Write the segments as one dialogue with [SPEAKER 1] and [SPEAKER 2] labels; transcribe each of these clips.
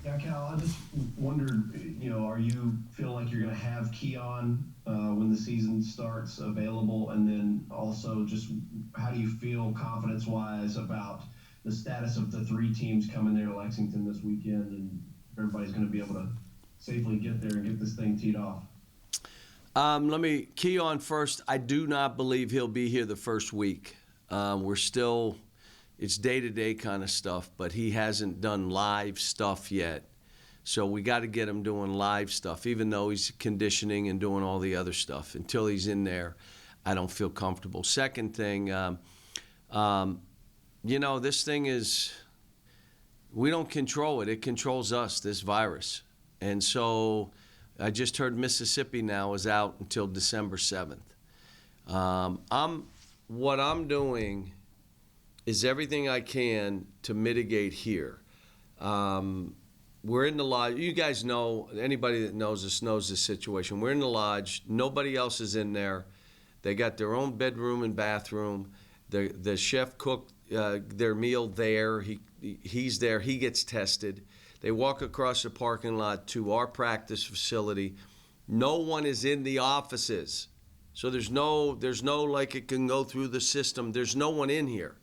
[SPEAKER 1] Yeah, Cal, I just wondered, are you feel like you're going to have Keon when the season starts available? And then also just how do you feel confidence-wise about the status of the three teams coming there to Lexington this weekend, and everybody's going to be able to safely get there and get this thing teed off?
[SPEAKER 2] Keon first. I do not believe he'll be here the first week. It's day-to-day kind of stuff, but he hasn't done live stuff yet. So we got to get him doing live stuff, even though he's conditioning and doing all the other stuff. Until he's in there, I don't feel comfortable. Second thing, this thing is, we don't control it. It controls us, this virus. And so I just heard Mississippi now is out until December 7th. What I'm doing is everything I can to mitigate here. We're in the lodge. You guys know, anybody that knows us knows this situation. We're in the lodge. Nobody else is in there. They got their own bedroom and bathroom. The chef cooked their meal there. He's there. He gets tested. They walk across the parking lot to our practice facility. No one is in the offices. So there's no like it can go through the system. There's no one in here.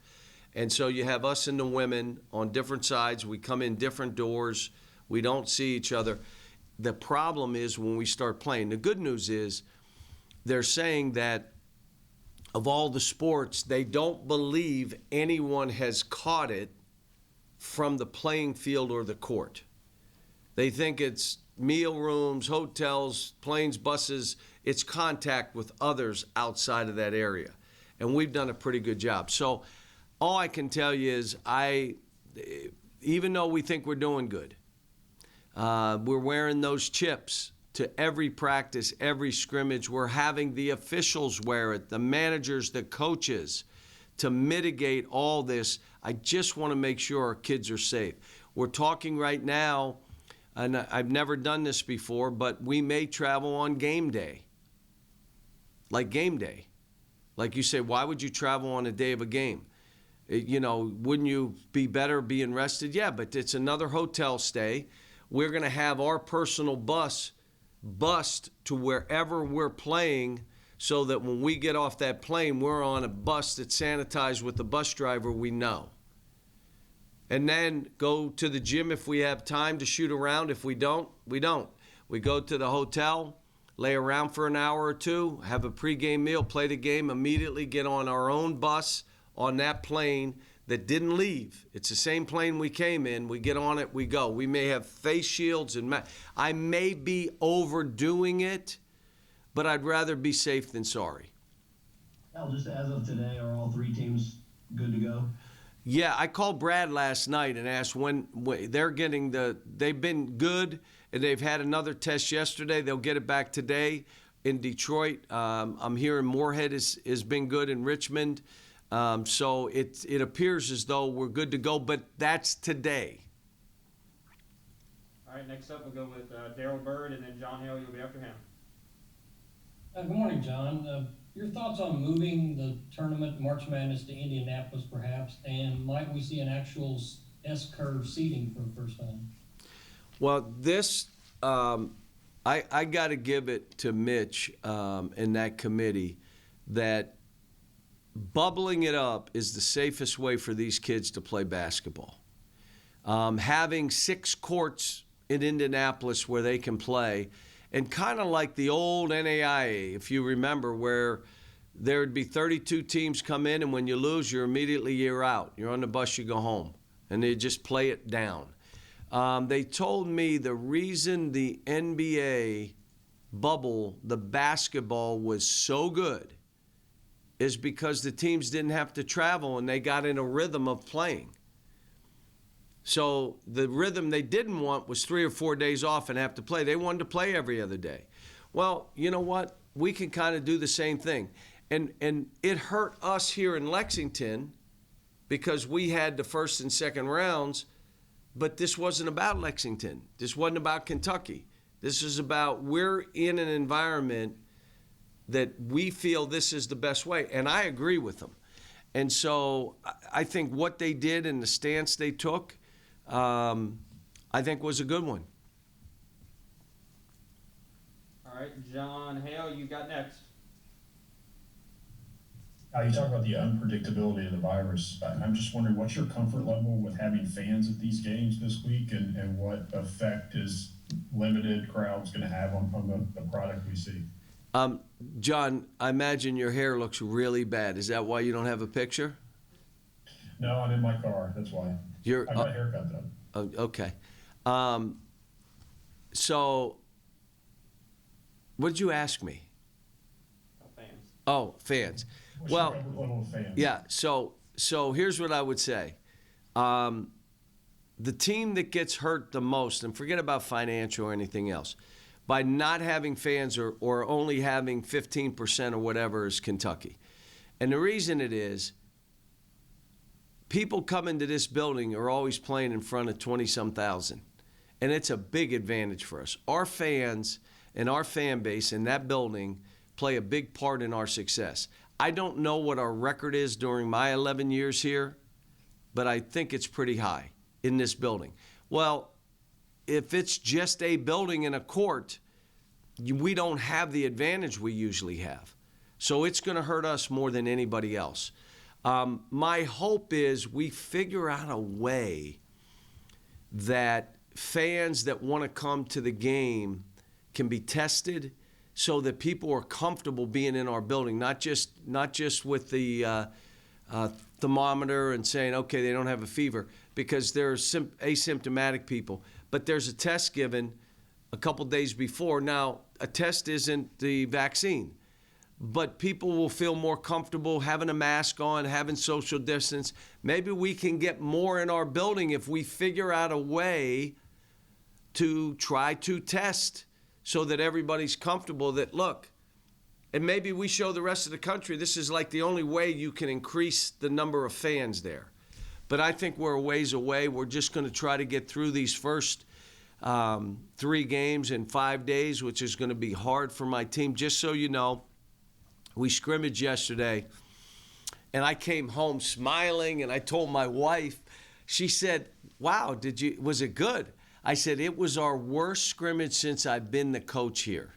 [SPEAKER 2] And so you have us and the women on different sides. We come in different doors. We don't see each other. The problem is when we start playing. The good news is they're saying that of all the sports, they don't believe anyone has caught it from the playing field or the court. They think it's meal rooms, hotels, planes, buses. It's contact with others outside of that area. And we've done a pretty good job. So all I can tell you is even though we think we're doing good, we're wearing those chips to every practice, every scrimmage. We're having the officials wear it, the managers, the coaches, to mitigate all this. I just want to make sure our kids are safe. We're talking right now, and I've never done this before, but we may travel on game day. Like game day. Like you say, why would you travel on a day of a game? Wouldn't you be better being rested? Yeah, but it's another hotel stay. We're going to have our personal bus to wherever we're playing so that when we get off that plane, we're on a bus that's sanitized with the bus driver we know. And then go to the gym if we have time to shoot around. If we don't, we don't. We go to the hotel, lay around for an hour or two, have a pregame meal, play the game, immediately get on our own bus on that plane that didn't leave. It's the same plane we came in. We get on it, we go. We may have face shields and I may be overdoing it, but I'd rather be safe than sorry.
[SPEAKER 1] Al, just as of today, are all three teams good to go?
[SPEAKER 2] Yeah, I called Brad last night and asked when they're getting they've been good, and they've had another test yesterday. They'll get it back today in Detroit. I'm hearing Moorhead has been good in Richmond. So it appears as though we're good to go, but that's today.
[SPEAKER 3] All right, next up we'll go with Daryl Bird, and then John Hale, you'll be after him.
[SPEAKER 4] Good morning, John. Your thoughts on moving the tournament, March Madness, to Indianapolis, perhaps, and might we see an actual S-curve seating for the first time?
[SPEAKER 2] Well, this I got to give it to Mitch and that committee that bubbling it up is the safest way for these kids to play basketball. Having 6 courts in Indianapolis where they can play, and kind of like the old NAIA, if you remember, where there would be 32 teams come in, and when you lose, you're out. You're on the bus, you go home. And they just play it down. They told me the reason the NBA bubble, the basketball, was so good is because the teams didn't have to travel and they got in a rhythm of playing. So the rhythm they didn't want was 3 or 4 days off and have to play. They wanted to play every other day. Well, you know what? We can kind of do the same thing. And it hurt us here in Lexington because we had the first and second rounds, but this wasn't about Lexington. This wasn't about Kentucky. This is about we're in an environment that we feel this is the best way. And I agree with them. And so I think what they did and the stance they took, I'm I think was a good one.
[SPEAKER 3] All right, John Hale, you got next.
[SPEAKER 5] You talk about the unpredictability of the virus. I'm just wondering, what's your comfort level with having fans at these games this week, and what effect is limited crowds going to have on the product we see?
[SPEAKER 2] John, I imagine your hair looks really bad. Is that why you don't have a picture?
[SPEAKER 5] No, I'm in my car. That's why. I got a haircut though.
[SPEAKER 2] Okay. So, what did you ask me?
[SPEAKER 3] Fans.
[SPEAKER 2] Oh, fans.
[SPEAKER 5] What's
[SPEAKER 2] Well,
[SPEAKER 5] your comfort level with fans?
[SPEAKER 2] yeah. So here's what I would say. The team that gets hurt the most, and forget about financial or anything else, by not having fans or only having 15% or whatever, is Kentucky. And the reason it is, people coming to this building are always playing in front of 20-some thousand. And it's a big advantage for us. Our fans and our fan base in that building play a big part in our success. I don't know what our record is during my 11 years here, but I think it's pretty high in this building. Well, if it's just a building and a court, we don't have the advantage we usually have. So it's going to hurt us more than anybody else. My hope is we figure out a way that fans that want to come to the game can be tested so that people are comfortable being in our building, not just with the thermometer and saying, okay, they don't have a fever, because there's asymptomatic people. But there's a test given a couple days before. Now, a test isn't the vaccine, but people will feel more comfortable having a mask on, having social distance. Maybe we can get more in our building if we figure out a way to try to test so that everybody's comfortable that, look, and maybe we show the rest of the country this is like the only way you can increase the number of fans there. But I think we're a ways away. We're just going to try to get through these first 3 games in 5 days, which is going to be hard for my team. Just so you know, we scrimmaged yesterday, and I came home smiling, and I told my wife, she said, wow, was it good? I said, it was our worst scrimmage since I've been the coach here.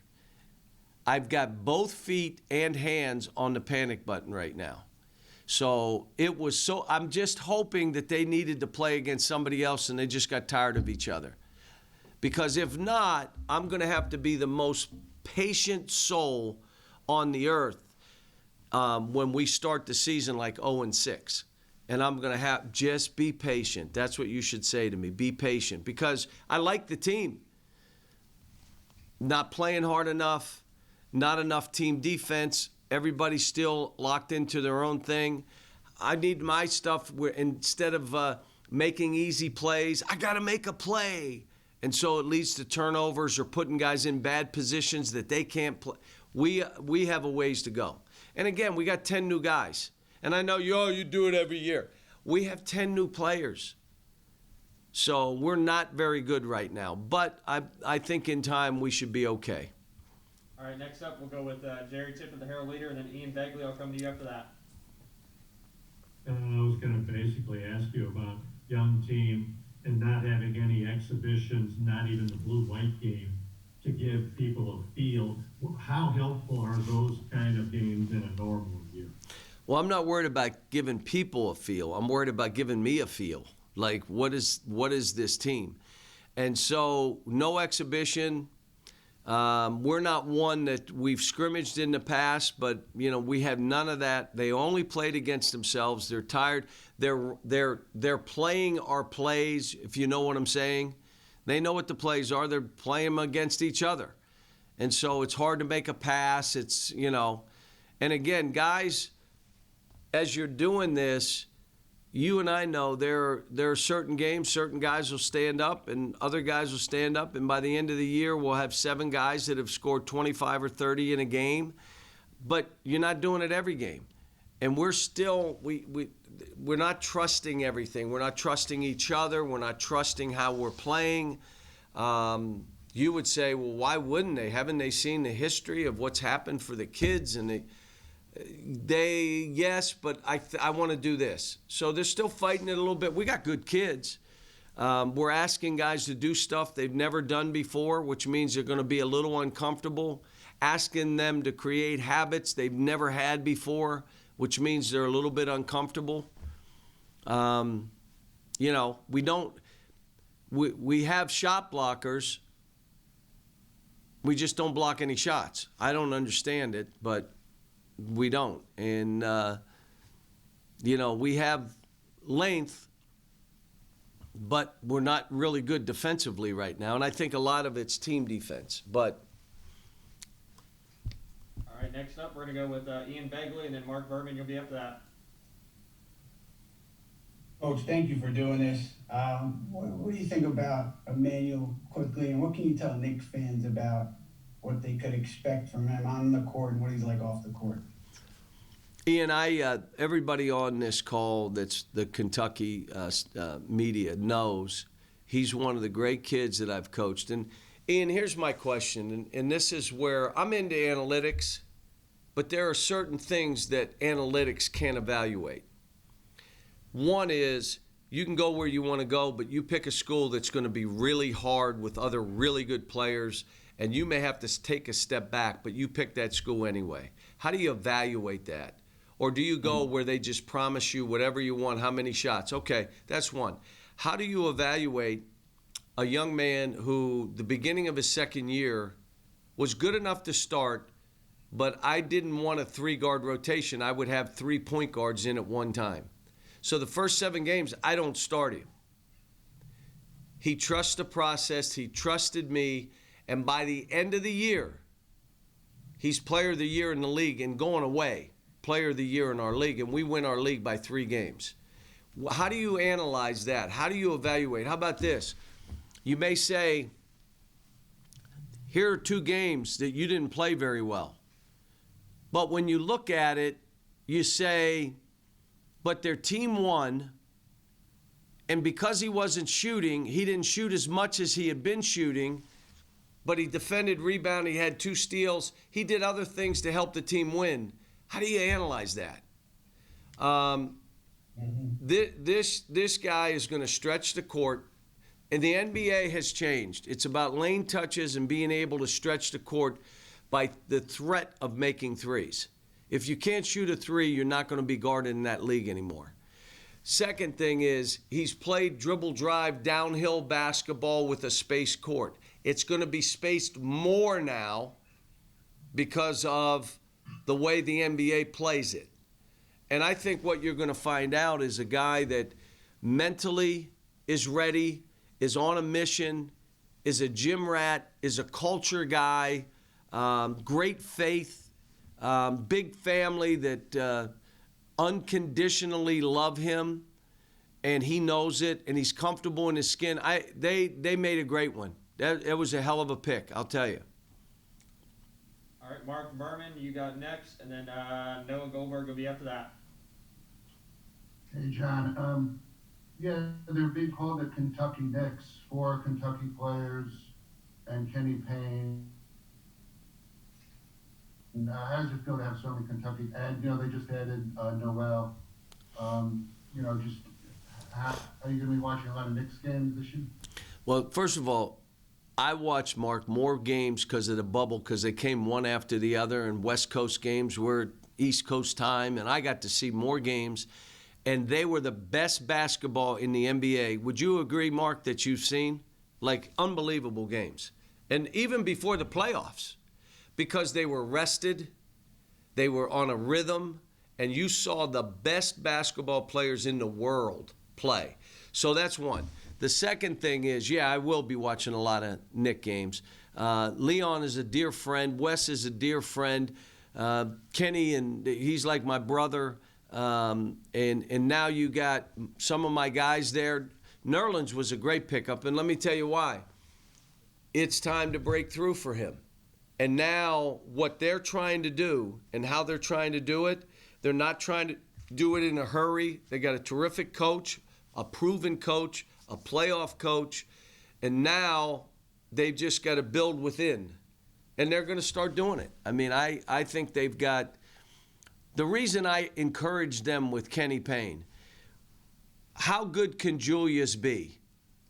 [SPEAKER 2] I've got both feet and hands on the panic button right now. So it was I'm just hoping that they needed to play against somebody else and they just got tired of each other. Because if not, I'm going to have to be the most patient soul on the earth when we start the season like 0-6. And I'm going to just be patient. That's what you should say to me. Be patient. Because I like the team. Not playing hard enough, not enough team defense. Everybody's still locked into their own thing. I need my stuff where instead of making easy plays, I got to make a play. And so it leads to turnovers or putting guys in bad positions that they can't play. We have a ways to go. And again, we got 10 new guys. And I know you do it every year. We have 10 new players. So we're not very good right now. But I think in time we should be okay.
[SPEAKER 3] All right, next up we'll go with Jerry Tippett, the Herald leader, and then Ian Begley. I'll come to you after that.
[SPEAKER 6] I was going to basically ask you about young team and not having any exhibitions, not even the blue-white game, to give people a feel. How helpful are those kind of games in a normal year?
[SPEAKER 2] Well, I'm not worried about giving people a feel. I'm worried about giving me a feel. Like, what is this team? And so, no exhibition. We're not one that we've scrimmaged in the past, but we have none of that. They only played against themselves. They're tired. They're playing our plays, if you know what I'm saying. They know what the plays are. They're playing them against each other. And so it's hard to make a pass. It's, and again, guys, as you're doing this, you and I know there are certain games, certain guys will stand up and other guys will stand up. And by the end of the year, we'll have 7 guys that have scored 25 or 30 in a game. But you're not doing it every game. And we're still, we're not trusting everything. We're not trusting each other. We're not trusting how we're playing. You would say, well, why wouldn't they? Haven't they seen the history of what's happened for the kids? And yes, but I want to do this. So they're still fighting it a little bit. We got good kids. We're asking guys to do stuff they've never done before, which means they're going to be a little uncomfortable. Asking them to create habits they've never had before, which means they're a little bit uncomfortable. You know, we have shot blockers. We just don't block any shots. I don't understand it, but we don't. And, you know, we have length, but we're not really good defensively right now. And I think a lot of it's team defense. But
[SPEAKER 3] All right, next up, we're going to go with Ian Begley and then Mark Berman. You'll be after that.
[SPEAKER 7] Coach, thank you for doing this. What do you think about Emmanuel quickly, and what can you tell Knicks fans about what they could expect from him on the court and what he's like off the court?
[SPEAKER 2] Ian, everybody on this call that's the Kentucky media knows he's one of the great kids that I've coached. And Ian, here's my question, and this is where I'm into analytics, but there are certain things that analytics can't evaluate. One is you can go where you want to go, but you pick a school that's going to be really hard with other really good players, and you may have to take a step back, but you pick that school anyway. How do you evaluate that? Or do you go where they just promise you whatever you want, how many shots? Okay, that's one. How do you evaluate a young man who the beginning of his second year was good enough to start, but I didn't want a 3-guard rotation. I would have 3 point guards in at one time. So the first 7 games, I don't start him. He trusts the process. He trusted me. And by the end of the year, he's player of the year in the league and going away, player of the year in our league. And we win our league by 3 games. How do you analyze that? How do you evaluate? How about this? You may say, here are 2 games that you didn't play very well. But when you look at it, you say, but their team won, and because he wasn't shooting, he didn't shoot as much as he had been shooting, but he defended, rebounded, he had 2 steals. He did other things to help the team win. How do you analyze that? This guy is going to stretch the court, and the NBA has changed. It's about lane touches and being able to stretch the court by the threat of making threes. If you can't shoot a 3, you're not going to be guarded in that league anymore. Second thing is he's played dribble drive downhill basketball with a spaced court. It's going to be spaced more now because of the way the NBA plays it. And I think what you're going to find out is a guy that mentally is ready, is on a mission, is a gym rat, is a culture guy, great faith, big family that unconditionally love him, and he knows it, and he's comfortable in his skin. They made a great one. That was a hell of a pick, I'll tell you.
[SPEAKER 3] All right, Mark Berman, you got next, and then Noah Goldberg will be after that.
[SPEAKER 8] Hey, John. Yeah, they're being called the Kentucky Knicks, 4 Kentucky players and Kenny Payne. How does it feel to have so many Kentucky? And, you know, they just added Noel. You know, just how are you going to be watching a lot of Knicks games this year?
[SPEAKER 2] Well, first of all, I watched, Mark, more games because of the bubble, because they came one after the other, and West Coast games were East Coast time, and I got to see more games, and they were the best basketball in the NBA. Would you agree, Mark, that you've seen? Like, unbelievable games. And even before the playoffs, because they were rested, they were on a rhythm, and you saw the best basketball players in the world play. So that's one. The second thing is, yeah, I will be watching a lot of Knick games. Leon is a dear friend. Wes is a dear friend. Kenny, and he's like my brother. And now you got some of my guys there. Nerlens was a great pickup, and let me tell you why. It's time to break through for him. And now what they're trying to do and how they're trying to do it, they're not trying to do it in a hurry. They got a terrific coach, a proven coach, a playoff coach, and now they've just got to build within. And they're going to start doing it. I mean, I think they've got – the reason I encourage them with Kenny Payne, how good can Julius be?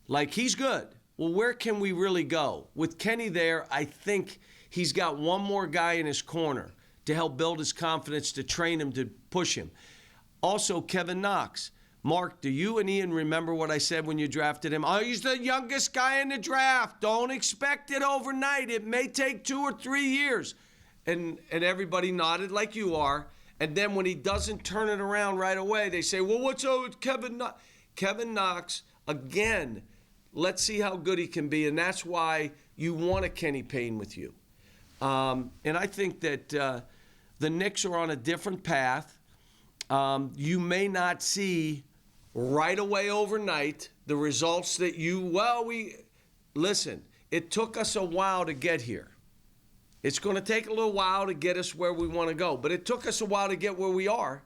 [SPEAKER 2] Like, he's good. Well, where can we really go? With Kenny there, I think he's got one more guy in his corner to help build his confidence, to train him, to push him. Also, Kevin Knox. Mark, do you and Ian remember what I said when you drafted him? Oh, he's the youngest guy in the draft. Don't expect it overnight. It may take 2 or 3 years. And everybody nodded like you are. And then when he doesn't turn it around right away, they say, well, what's up with Kevin Knox? Kevin Knox, again, let's see how good he can be. And that's why you want a Kenny Payne with you. And I think that the Knicks are on a different path. You may not see right away overnight the results that listen, it took us a while to get here. It's going to take a little while to get us where we want to go, but it took us a while to get where we are.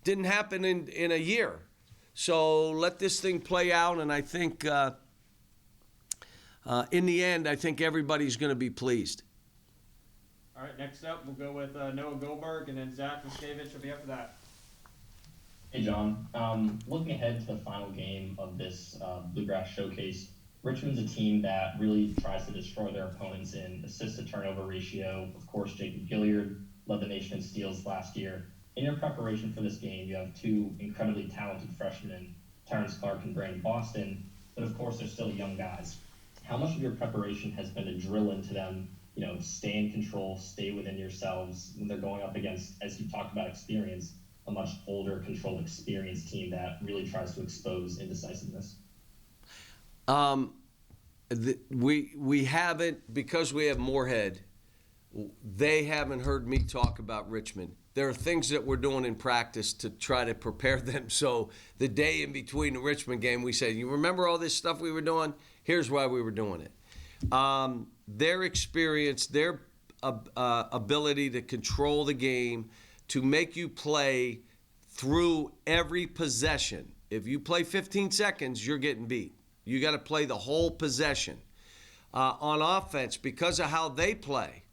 [SPEAKER 2] Didn't happen in a year. So let this thing play out, and I think in the end, I think everybody's going to be pleased.
[SPEAKER 3] All right, next up, we'll go with Noah Goldberg, and then Zach Miskevich will be after that.
[SPEAKER 9] Hey, John. Looking ahead to the final game of this Bluegrass Showcase, Richmond's a team that really tries to destroy their opponents in assist-to-turnover ratio. Of course, Jacob Gilliard led the nation in steals last year. In your preparation for this game, you have 2 incredibly talented freshmen, Terrence Clark and Brandon Boston, but of course they're still young guys. How much of your preparation has been to drill into them, stay in control, stay within yourselves when they're going up against, as you talked about experience, a much older, controlled, experienced team that really tries to expose indecisiveness?
[SPEAKER 2] We haven't, because we have Moorhead, they haven't heard me talk about Richmond. There are things that we're doing in practice to try to prepare them. So the day in between the Richmond game, we said, you remember all this stuff we were doing? Here's why we were doing it. Their experience, their ability to control the game, to make you play through every possession. If you play 15 seconds, you're getting beat. You got to play the whole possession. On offense, because of how they play,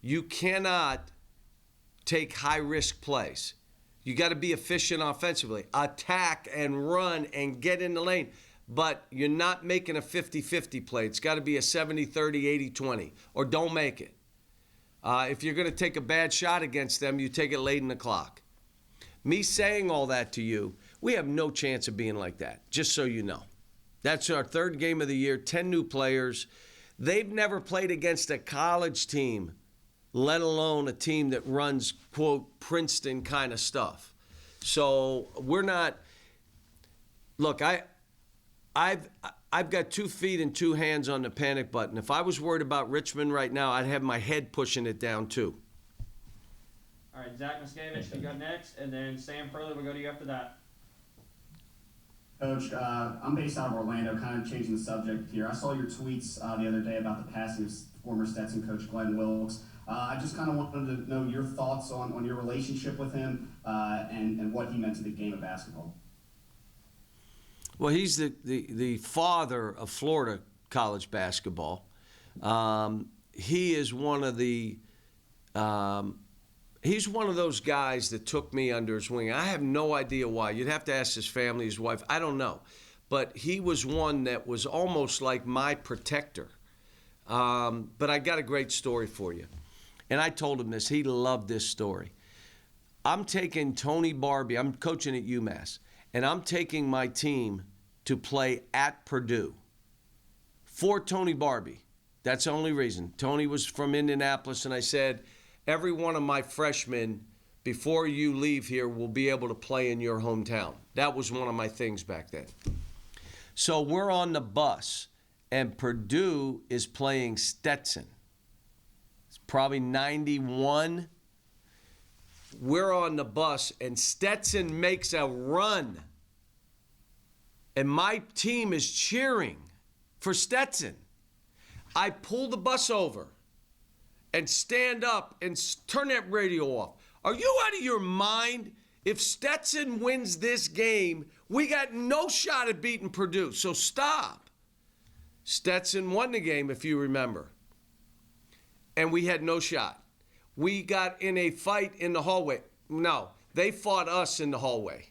[SPEAKER 2] you cannot take high-risk plays. You got to be efficient offensively. Attack and run and get in the lane. But you're not making a 50-50 play. It's got to be a 70-30, 80-20, or don't make it. If you're going to take a bad shot against them, you take it late in the clock. Me saying all that to you, we have no chance of being like that, just so you know. That's our 3rd game of the year, 10 new players. They've never played against a college team, let alone a team that runs, quote, Princeton kind of stuff. So we're not – look, I've got 2 feet and 2 hands on the panic button. If I was worried about Richmond right now, I'd have my head pushing it down too.
[SPEAKER 3] All right, Zach Miskevich, you go next, and then Sam Perley will go to you after that.
[SPEAKER 10] Coach, I'm based out of Orlando, kind of changing the subject here. I saw your tweets the other day about the passing of former Stetson coach Glenn Wilkes. I just kind of wanted to know your thoughts on your relationship with him and what he meant to the game of basketball.
[SPEAKER 2] Well, he's the father of Florida college basketball. He is one of the he's one of those guys that took me under his wing. I have no idea why. You'd have to ask his family, his wife. I don't know. But he was one that was almost like my protector. But I got a great story for you. And I told him this. He loved this story. I'm taking Tony Barbie. I'm coaching at UMass. And I'm taking my team to play at Purdue for Tony Barbie. That's the only reason. Tony was from Indianapolis, and I said, every one of my freshmen, before you leave here, will be able to play in your hometown. That was one of my things back then. So we're on the bus, and Purdue is playing Stetson. It's probably 91. We're on the bus, and Stetson makes a run. And my team is cheering for Stetson. I pull the bus over and stand up and turn that radio off. Are you out of your mind? If Stetson wins this game, we got no shot at beating Purdue, so stop. Stetson won the game, if you remember. And we had no shot. We got in a fight in the hallway. No, they fought us in the hallway.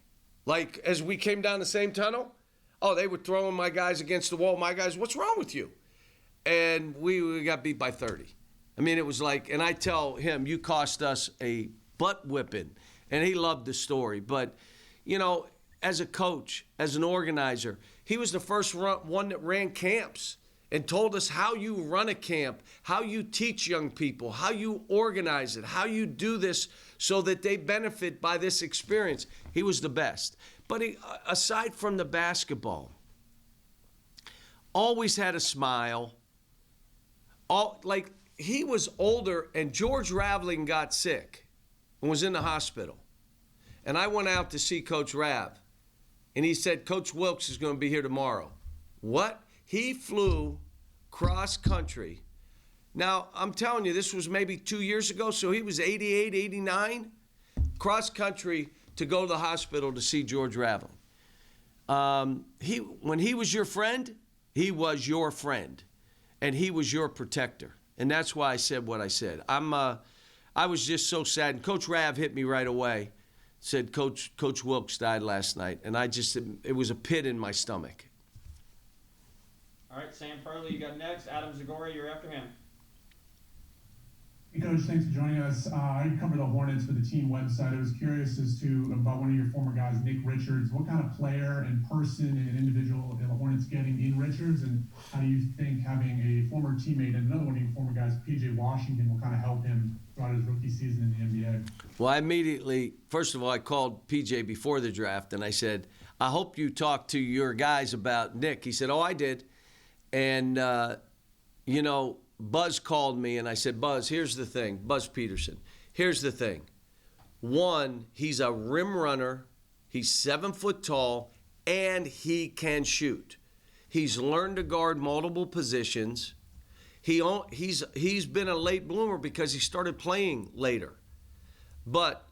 [SPEAKER 2] Like, as we came down the same tunnel. Oh, they were throwing my guys against the wall. My guys, what's wrong with you? And we got beat by 30. I mean, it was like, and I tell him, you cost us a butt whipping. And he loved the story. But, you know, as a coach, as an organizer, he was the first one that ran camps and told us how you run a camp, how you teach young people, how you organize it, how you do this so that they benefit by this experience. He was the best. But aside from the basketball, always had a smile. Like, he was older, and George Raveling got sick and was in the hospital. And I went out to see Coach Rav, and he said, Coach Wilkes is going to be here tomorrow. What? He flew cross country. Now, I'm telling you, this was maybe 2 years ago, so he was 88, 89, cross country to go to the hospital to see George Raveling. When he was your friend, he was your friend, and he was your protector. And that's why I said what I said. I was just so sad. And Coach Rav hit me right away. Said, Coach Wilkes died last night. And it was a pit in my stomach.
[SPEAKER 3] All right, Sam Perley, you got next. Adam Zagori, you're after him.
[SPEAKER 11] Hey, Coach, thanks for joining us. I cover the Hornets for the team website. I was curious about one of your former guys, Nick Richards. What kind of player and person and individual are the Hornets getting in Richards? And how do you think having a former teammate and another one of your former guys, P.J. Washington, will kind of help him throughout his rookie season in the NBA?
[SPEAKER 2] Well, I immediately, first of all, I called P.J. before the draft, and I said, I hope you talked to your guys about Nick. He said, oh, I did. And, you know, Buzz called me, and I said, Buzz, here's the thing. Buzz Peterson, here's the thing. One, he's a rim runner. He's 7 foot tall, and he can shoot. He's learned to guard multiple positions. He's been a late bloomer because he started playing later. But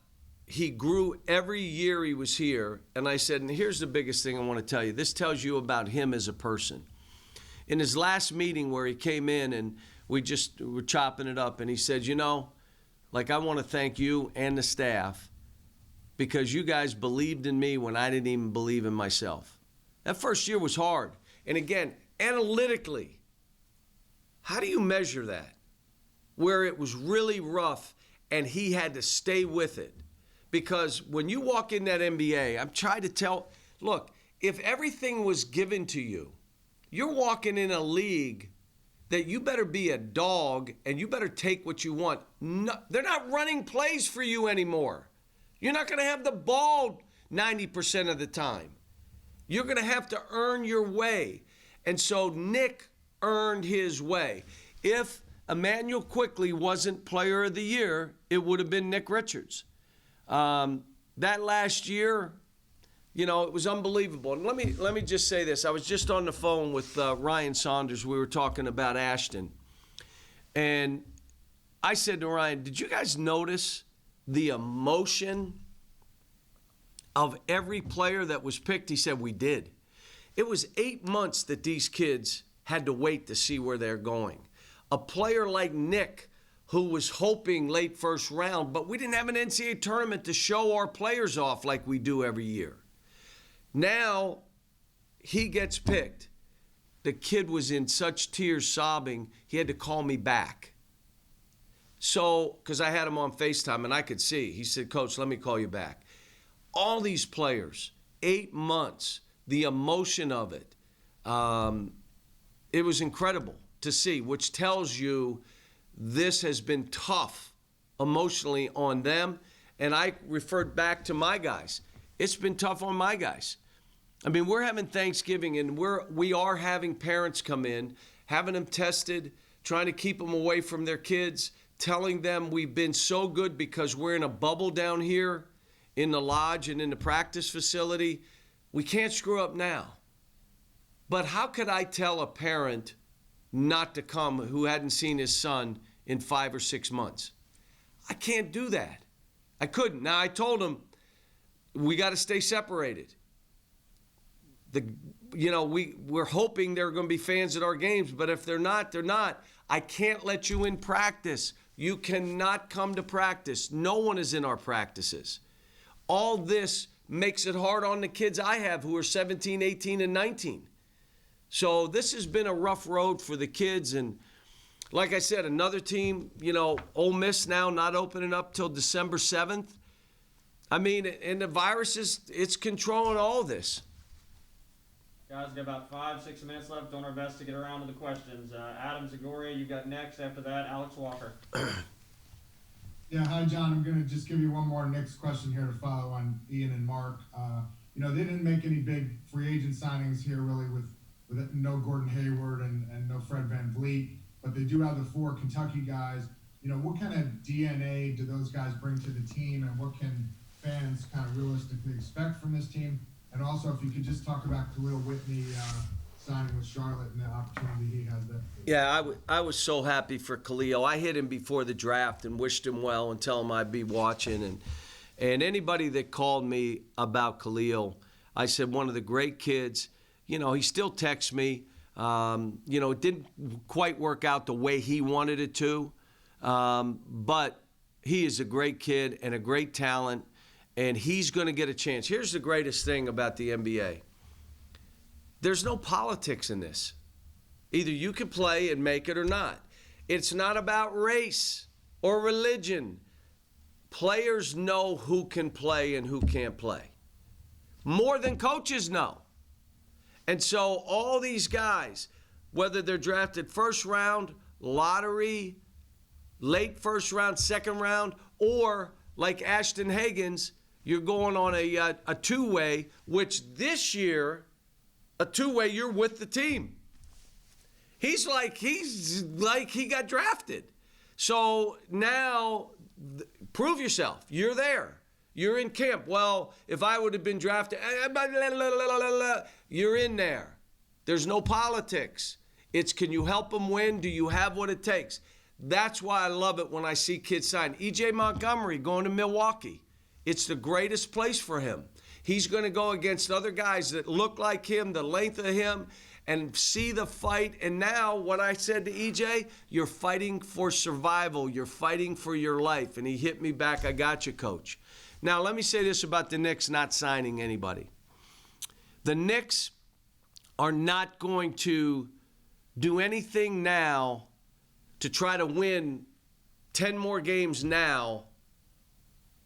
[SPEAKER 2] he grew every year he was here. And I said, and here's the biggest thing I want to tell you. This tells you about him as a person. In his last meeting where he came in and we just were chopping it up, and he said, you know, like, I want to thank you and the staff because you guys believed in me when I didn't even believe in myself. That first year was hard. And again, analytically, how do you measure that? Where it was really rough and he had to stay with it. Because when you walk in that NBA, I'm trying to tell, look, if everything was given to you, you're walking in a league that you better be a dog and you better take what you want. No, they're not running plays for you anymore. You're not going to have the ball 90% of the time. You're going to have to earn your way. And so Nick earned his way. If Emmanuel Quickley wasn't player of the year, it would have been Nick Richards. That last year, you know, it was unbelievable. And let me just say this. I was just on the phone with Ryan Saunders. We were talking about Ashton. And I said to Ryan, did you guys notice the emotion of every player that was picked? He said, we did. It was 8 months that these kids had to wait to see where they're going. A player like Nick, who was hoping late first round, but we didn't have an NCAA tournament to show our players off like we do every year. Now he gets picked. The kid was in such tears, sobbing, he had to call me back. So, because I had him on FaceTime and I could see, he said, Coach, let me call you back. All these players, 8 months, the emotion of it, it was incredible to see, which tells you this has been tough emotionally on them. And I referred back to my guys. It's been tough on my guys. I mean, we're having Thanksgiving and we are having parents come in, having them tested, trying to keep them away from their kids, telling them we've been so good because we're in a bubble down here in the lodge and in the practice facility. We can't screw up now. But how could I tell a parent not to come who hadn't seen his son in 5 or 6 months? I can't do that. I couldn't. Now, I told him, we got to stay separated. We're hoping there are going to be fans at our games, but if they're not, they're not. I can't let you in practice. You cannot come to practice. No one is in our practices. All this makes it hard on the kids I have who are 17, 18, and 19. So this has been a rough road for the kids. And like I said, another team, Ole Miss now not opening up till December 7th. I mean, and the virus it's controlling all this.
[SPEAKER 3] Guys, we got about 5-6 minutes left. Doing our best to get around to the questions. Adam Zagoria, you got next. After that, Alex Walker.
[SPEAKER 12] Yeah, hi, John. I'm going to just give you one more Knicks question here to follow on Ian and Mark. They didn't make any big free agent signings here really with no Gordon Hayward and no Fred VanVleet, but they do have the 4 Kentucky guys. What kind of DNA do those guys bring to the team, and what can fans kind of realistically expect from this team? And also, if you could just talk about Khalil Whitney signing with Charlotte and the opportunity he has there.
[SPEAKER 2] Yeah, I was so happy for Khalil. I hit him before the draft and wished him well and tell him I'd be watching. And anybody that called me about Khalil, I said one of the great kids. He still texts me. It didn't quite work out the way he wanted it to, but he is a great kid and a great talent, and he's going to get a chance. Here's the greatest thing about the NBA. There's no politics in this. Either you can play and make it or not. It's not about race or religion. Players know who can play and who can't play. More than coaches know. And so all these guys, whether they're drafted first round, lottery, late first round, second round, or like Ashton Higgins, you're going on a two-way, which this year, a two-way, you're with the team. He's like he got drafted. So now, prove yourself. You're there. You're in camp. Well, if I would have been drafted, you're in there. There's no politics. It's can you help them win? Do you have what it takes? That's why I love it when I see kids sign. E.J. Montgomery going to Milwaukee. It's the greatest place for him. He's going to go against other guys that look like him, the length of him, and see the fight. And now what I said to E.J., you're fighting for survival. You're fighting for your life. And he hit me back, I got you, coach. Now, let me say this about the Knicks not signing anybody. The Knicks are not going to do anything now to try to win 10 more games now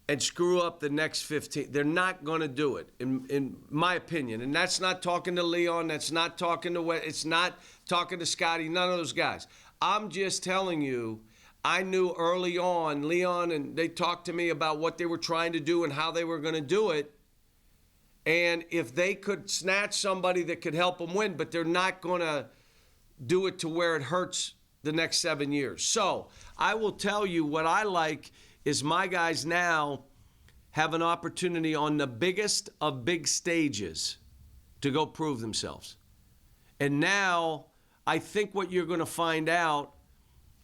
[SPEAKER 2] and screw up the next 15. They're not going to do it, in my opinion. And that's not talking to Leon. That's not talking to Wes. It's not talking to Scotty. None of those guys. I'm just telling you, I knew early on, Leon, and they talked to me about what they were trying to do and how they were going to do it. And if they could snatch somebody that could help them win, but they're not going to do it to where it hurts the next 7 years. So I will tell you what I like is my guys now have an opportunity on the biggest of big stages to go prove themselves. And now I think what you're going to find out,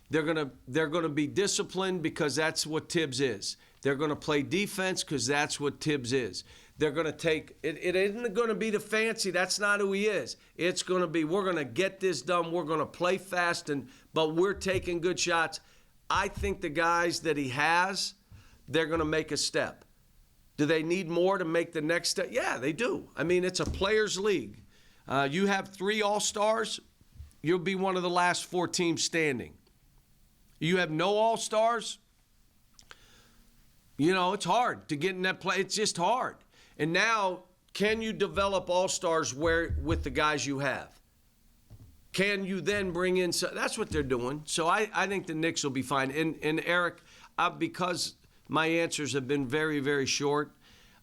[SPEAKER 2] they're going to be disciplined because that's what Tibbs is. They're going to play defense because that's what Tibbs is. They're going to take it isn't going to be the fancy. That's not who he is. It's going to be we're going to get this done. We're going to play fast, but we're taking good shots. I think the guys that he has, they're going to make a step. Do they need more to make the next step? Yeah, they do. I mean, it's a players' league. You have 3 All-Stars, you'll be one of the last 4 teams standing. You have no All-Stars, it's hard to get in that play. It's just hard. And now, can you develop All-Stars with the guys you have? Can you then bring in – that's what they're doing. So I think the Knicks will be fine. And Eric, because my answers have been very, very short,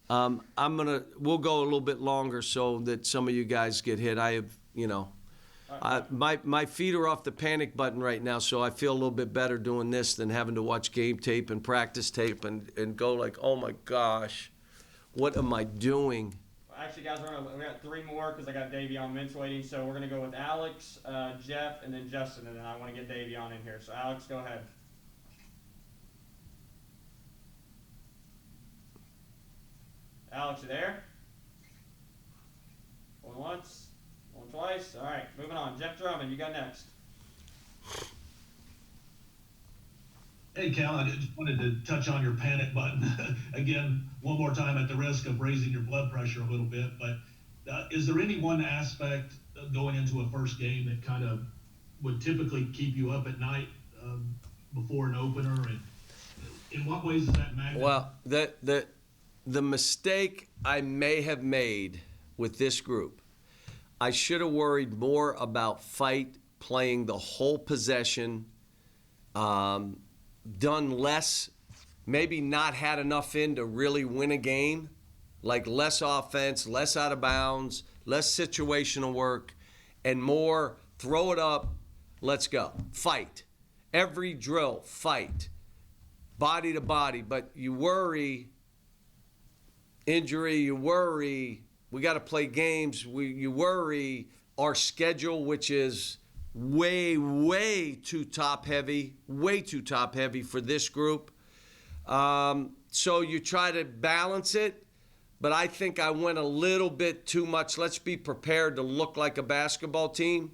[SPEAKER 2] we'll go a little bit longer so that some of you guys get hit. I have, my feet are off the panic button right now, so I feel a little bit better doing this than having to watch game tape and practice tape and go like, oh my gosh, what am I doing?
[SPEAKER 3] Actually, guys, we got 3 more because I got Davion Mintz waiting. So we're going to go with Alex, Jeff, and then Justin, and then I want to get Davion in here. So Alex, go ahead. Alex, you there? Going once, going twice. All right, moving on. Jeff Drummond, you got next.
[SPEAKER 13] Hey, Cal, I just wanted to touch on your panic button again, one more time at the risk of raising your blood pressure a little bit. But is there any one aspect going into a first game that kind of would typically keep you up at night before an opener? And in what ways does that matter?
[SPEAKER 2] Well, the mistake I may have made with this group, I should have worried more about fight, playing the whole possession, done less, maybe not had enough in to really win a game, like less offense, less out of bounds, less situational work, and more throw it up, let's go, fight. Every drill, fight, body to body. But you worry injury, you worry we got to play games, you worry our schedule, which is way too top heavy for this group. So you try to balance it, but I think I went a little bit too much. Let's be prepared to look like a basketball team.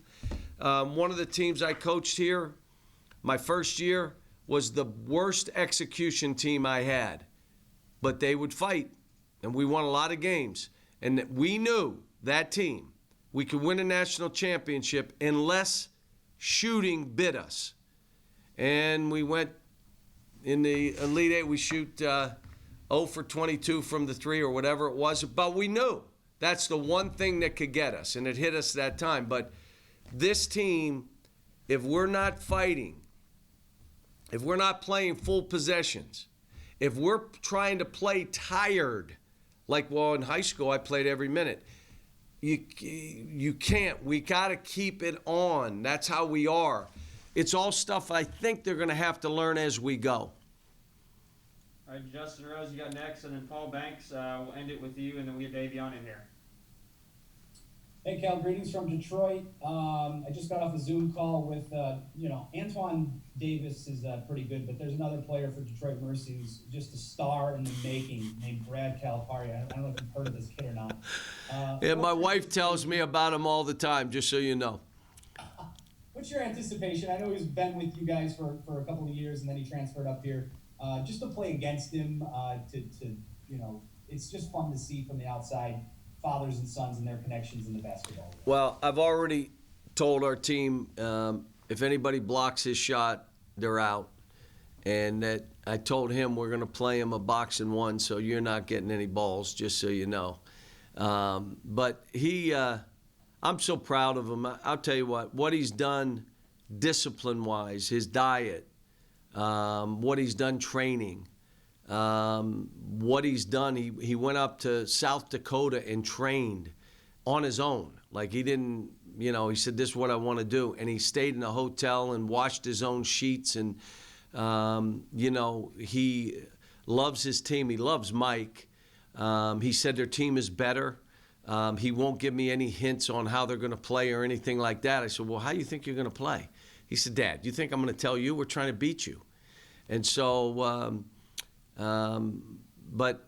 [SPEAKER 2] One of the teams I coached here, my first year, was the worst execution team I had, but they would fight, and we won a lot of games. And we knew, that team, we could win a national championship unless shooting bit us. And we went in the Elite Eight, we shoot 0 for 22 from the three or whatever it was. But we knew that's the one thing that could get us, and it hit us that time. But this team, if we're not fighting, if we're not playing full possessions, if we're trying to play tired, like, well, in high school I played every minute, you can't. We got to keep it on. That's how we are. It's all stuff I think they're going to have to learn as we go.
[SPEAKER 3] All right, Justin Rose, you got next, and then Paul Banks. We'll end it with you, and then we get Davion in here.
[SPEAKER 14] Hey, Cal, greetings from Detroit. I just got off a Zoom call with, Antoine Davis is pretty good, but there's another player for Detroit Mercy who's just a star in the making named Brad Calipari. I don't know if you've heard of this kid or not.
[SPEAKER 2] Yeah, my wife tells me about him all the time, just so you know.
[SPEAKER 14] What's your anticipation? I know he's been with you guys for a couple of years, and then he transferred up here. Just to play against him, it's just fun to see from the outside, fathers and sons and their connections in the basketball.
[SPEAKER 2] Well, I've already told our team if anybody blocks his shot, they're out. And that I told him we're going to play him a boxing one, so you're not getting any balls, just so you know. But I'm so proud of him. I'll tell you what he's done discipline-wise, his diet, what he's done training. What he's done, he went up to South Dakota and trained on his own. Like he didn't, he said, this is what I want to do. And he stayed in a hotel and washed his own sheets. And, he loves his team. He loves Mike. He said their team is better. He won't give me any hints on how they're going to play or anything like that. I said, well, how do you think you're going to play? He said, Dad, you think I'm going to tell you? We're trying to beat you. And so, but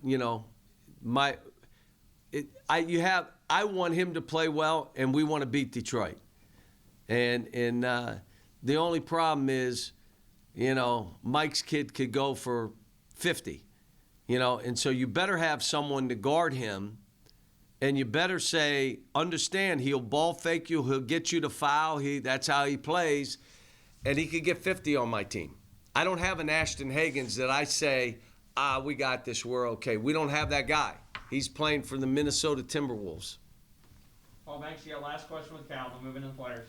[SPEAKER 2] I want him to play well, and we want to beat Detroit. And the only problem is, Mike's kid could go for 50, and so you better have someone to guard him, and you better say, understand, he'll ball fake you, he'll get you to foul, that's how he plays, and he could get 50 on my team. I don't have an Ashton Higgins that I say, we got this, we're okay. We don't have that guy. He's playing for the Minnesota Timberwolves.
[SPEAKER 3] Paul Banks, you got last question with Cal. We'll move into the players.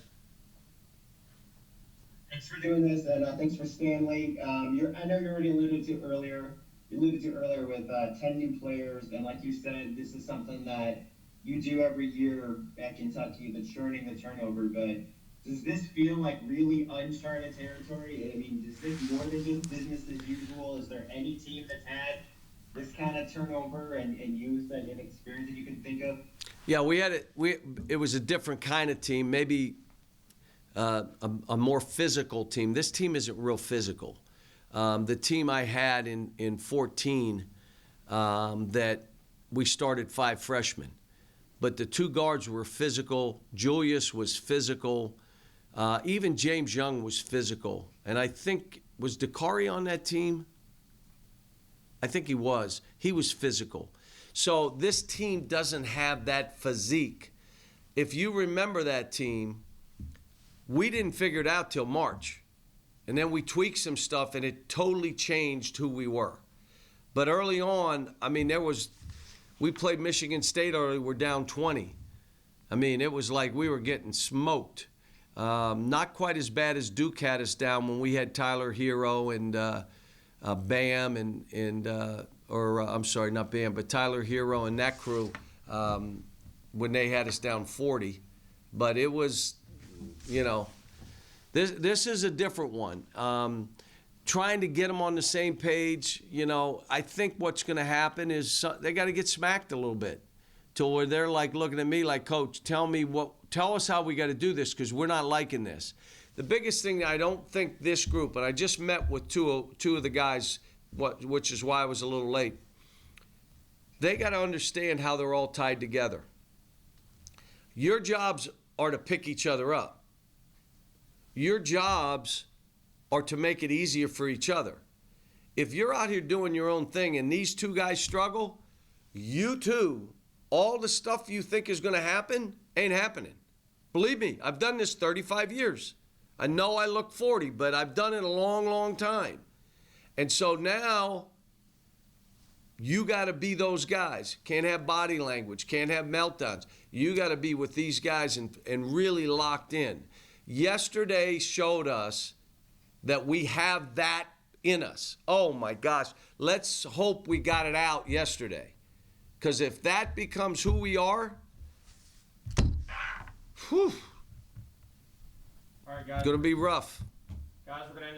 [SPEAKER 15] Thanks for doing this, and thanks for Stanley. I know you already alluded to earlier with 10 new players, and like you said, this is something that you do every year at Kentucky, the churning, the turnover, but does this feel like really uncharted territory? I mean, is this more than just business as usual? Is there any team that's had this kind of turnover and youth and inexperience that you can think of?
[SPEAKER 2] Yeah, it was a different kind of team, maybe a more physical team. This team isn't real physical. The team I had in 14, that we started 5 freshmen. But the 2 guards were physical. Julius was physical. Even James Young was physical. And I think was Dakari on that team? I think he was. He was physical. So this team doesn't have that physique. If you remember that team, we didn't figure it out till March. And then we tweaked some stuff, and it totally changed who we were. But early on, I mean, we played Michigan State early, we're down 20. I mean, it was like we were getting smoked. Not quite as bad as Duke had us down when we had Tyler Hero and Bam I'm sorry, not Bam, but Tyler Hero and that crew when they had us down 40. But it was, this is a different one. Trying to get them on the same page, I think what's going to happen is they got to get smacked a little bit to where they're like looking at me like, Coach, tell us how we got to do this because we're not liking this. The biggest thing I don't think this group, and I just met with two of the guys, which is why I was a little late. They got to understand how they're all tied together. Your jobs are to pick each other up. Your jobs are to make it easier for each other. If you're out here doing your own thing and these two guys struggle, you too, all the stuff you think is going to happen ain't happening. Believe me, I've done this 35 years. I know I look 40, but I've done it a long, long time. And so now you got to be those guys. Can't have body language, can't have meltdowns. You got to be with these guys and really locked in. Yesterday showed us that we have that in us. Oh my gosh, let's hope we got it out yesterday. Because if that becomes who we are, whew,
[SPEAKER 3] All right, guys.
[SPEAKER 2] it's going to be rough.
[SPEAKER 3] Guys, we're going to end the